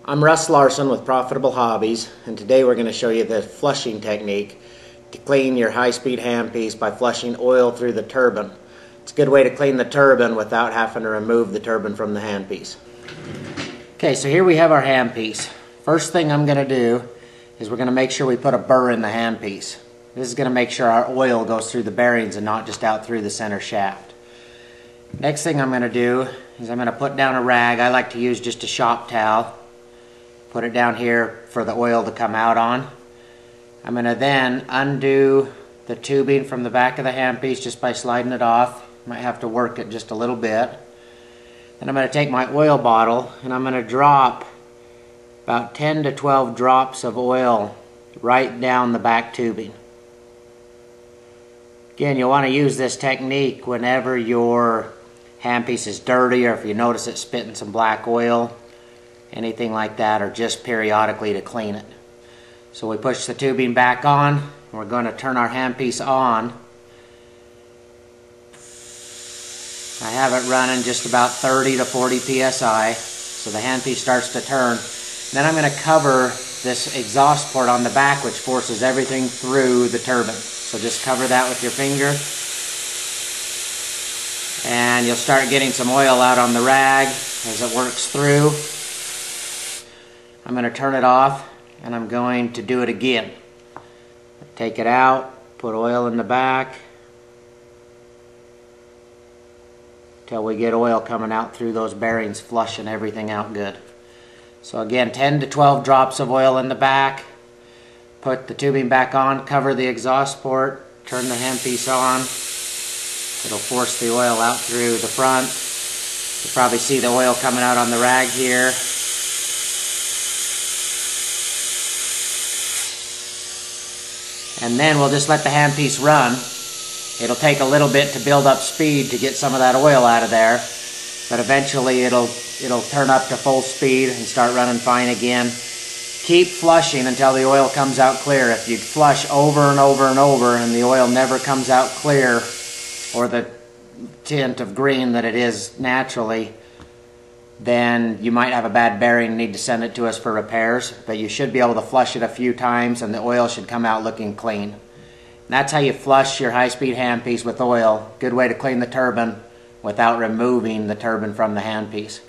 I'm Russ Larson with Profitable Hobbies, and today we're going to show you the flushing technique to clean your high-speed handpiece by flushing oil through the turbine. It's a good way to clean the turbine without having to remove the turbine from the handpiece. Okay, so here we have our handpiece. First thing I'm going to do is we're going to make sure we put a burr in the handpiece. This is going to make sure our oil goes through the bearings and not just out through the center shaft. Next thing I'm going to do is I'm going to put down a rag. I like to use just a shop towel. Put it down here for the oil to come out on. I'm going to then undo the tubing from the back of the handpiece just by sliding it off. Might have to work it just a little bit. Then I'm going to take my oil bottle and I'm going to drop about 10 to 12 drops of oil right down the back tubing. Again, you'll want to use this technique whenever your handpiece is dirty, or if you notice it spitting some black oil, anything like that, or just periodically to clean it. So we push the tubing back on, and we're going to turn our handpiece on. I have it running just about 30 to 40 psi, so the handpiece starts to turn. Then I'm going to cover this exhaust port on the back, which forces everything through the turbine. So just cover that with your finger, and you'll start getting some oil out on the rag as it works through. I'm going to turn it off, and I'm going to do it again. Take it out, put oil in the back, till we get oil coming out through those bearings, flushing everything out good. So again, 10 to 12 drops of oil in the back. Put the tubing back on, cover the exhaust port, turn the handpiece on. It'll force the oil out through the front. You'll probably see the oil coming out on the rag here. And then we'll just let the handpiece run. It'll take a little bit to build up speed to get some of that oil out of there, but eventually it'll turn up to full speed and start running fine again. Keep flushing until the oil comes out clear. If you flush over and over and over and the oil never comes out clear, or the tint of green that it is naturally, then you might have a bad bearing and need to send it to us for repairs. But you should be able to flush it a few times and the oil should come out looking clean. And that's how you flush your high-speed handpiece with oil. Good way to clean the turbine without removing the turbine from the handpiece.